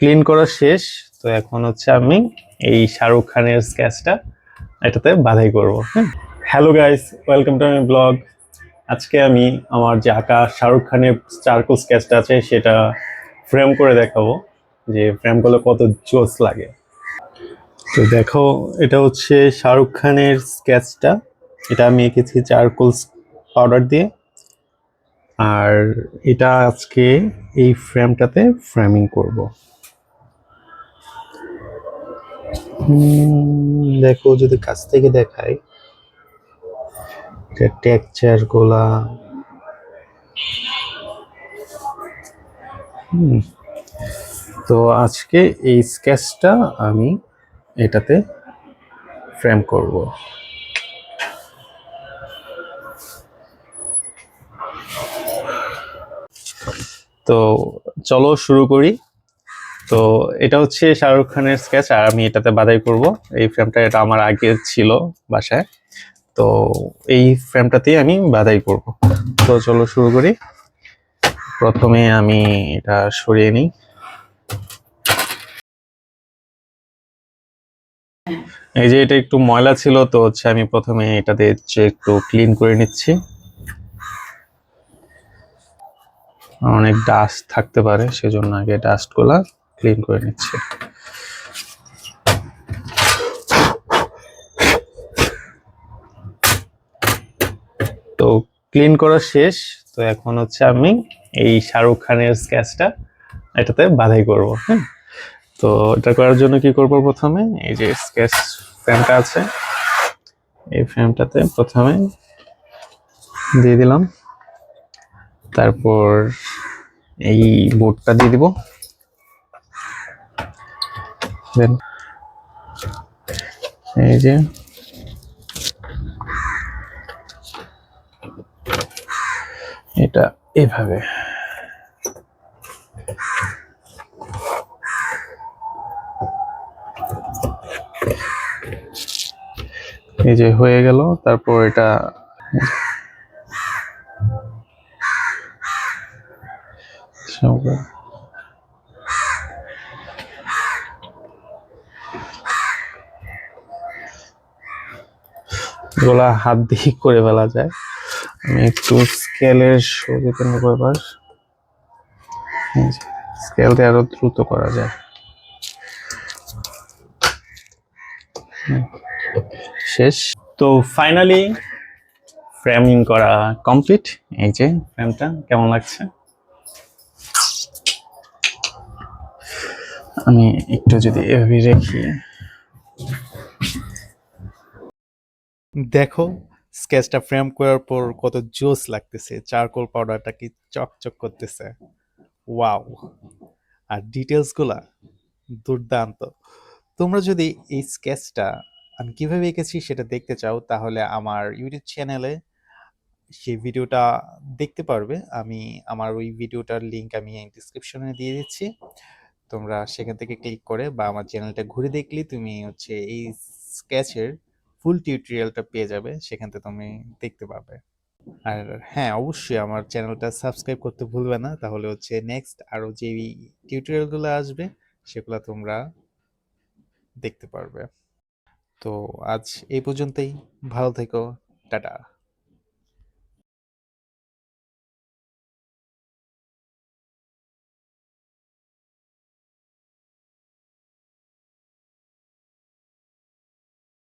Clean করা শেষ। তো এখন হচ্ছে আমি এই শাহরুখ খানের স্কেচটা এটাতে বাধাই করব। Hello guys, welcome to my blog. আজকে আমি আমার যে আঁকা শাহরুখ খানের চারকোল স্কেচটা আছে সেটা ফ্রেম করে দেখাবো যে ফ্রেমগুলো কত জোস লাগে। তো দেখো, এটা হচ্ছে শাহরুখ খানের স্কেচটা। এটা আমি এঁকেছি চারকোল পাউডার দিয়ে। আর এটা আজকে এই ফ্রেমটাতে ফ্রেমিং করব। দেখো, যদি কাছ থেকে দেখাই, টেক্সচার গুলা তো আজকে এই স্কেচটা আমি এটাতে ফ্রেম করব। তো চলো শুরু করি। তো এটা হচ্ছে শাহরুখ খানের স্কেচ আর আমি এটাতে বাধাই করব। এই ফ্রেমটা এটা আমার আগে ছিল বাসায়, তো এই ফ্রেমটাতেই আমি বাধাই করব। তো চলো শুরু করি। প্রথমে আমি এটা সরিয়ে নিই। এই যে এটা একটু ময়লা ছিল, তো হচ্ছে আমি প্রথমে এটাতে একটু ক্লিন করে নিচ্ছি। অনেক ডাস্ট থাকতে পারে, সেজন্য আগে ডাস্টগুলা ক্লিন করে নিচ্ছি। তো ক্লিন করা শেষ। তো এখন হচ্ছে আমি এই শাহরুখ খানের স্কেচটা এটাতে বাধাই করব। তো এটা করার জন্য কি করব, প্রথমে এই যে স্কেচ ফ্রেমটা আছে, এই ফ্রেমটাতে প্রথমে দিয়ে দিলাম। তারপর এই বোর্ডটা দিয়ে দিব। দেন এই যে এটা এভাবে এই যে হয়ে গেল। তারপর এটা এগুলা হাত দিয়ে করে ফেলা যায়। আমি একটু স্কেলের সহযোগিতা নেব এবার। স্কেল দিয়ে আরো দ্রুত করা যায়। শেষ। তো ফাইনালি ফ্রেমিং করা কমপ্লিট। এই যে ফ্রেমটা কেমন লাগছে। আমি একটু যদি এভাবে রেখি, দেখো স্কেচটা ফ্রেম করার পর কত জোস লাগতেছে। চারকোল পাউডারটা কি চকচক করতেছে, ওয়াও! আর ডিটেলস গুলা দুর্দান্ত। তোমরা যদি এই স্কেচটা আমি কিভাবে এঁকেছি সেটা দেখতে চাও, তাহলে আমার ইউটিউব চ্যানেলে সেই ভিডিওটা দেখতে পারবে। আমি আমার ওই ভিডিওটার লিংক আমি ডিসক্রিপশনে দিয়ে দিচ্ছি। তোমরা সেখান থেকে ক্লিক করে বা আমার চ্যানেলটা ঘুরে দেখলে তুমি হচ্ছে এই স্কেচের ফুল টিউটোরিয়ালটা পেয়ে যাবে, সেখান থেকে তুমি দেখতে পাবে। আর হ্যাঁ, অবশ্যই আমার চ্যানেলটা সাবস্ক্রাইব করতে ভুলবে না, তাহলে হচ্ছে নেক্সট আরো যে টিউটোরিয়ালগুলো আসবে সেগুলো তোমরা দেখতে পারবে। তো আজ এই পর্যন্তই। ভালো থেকো, টাটা।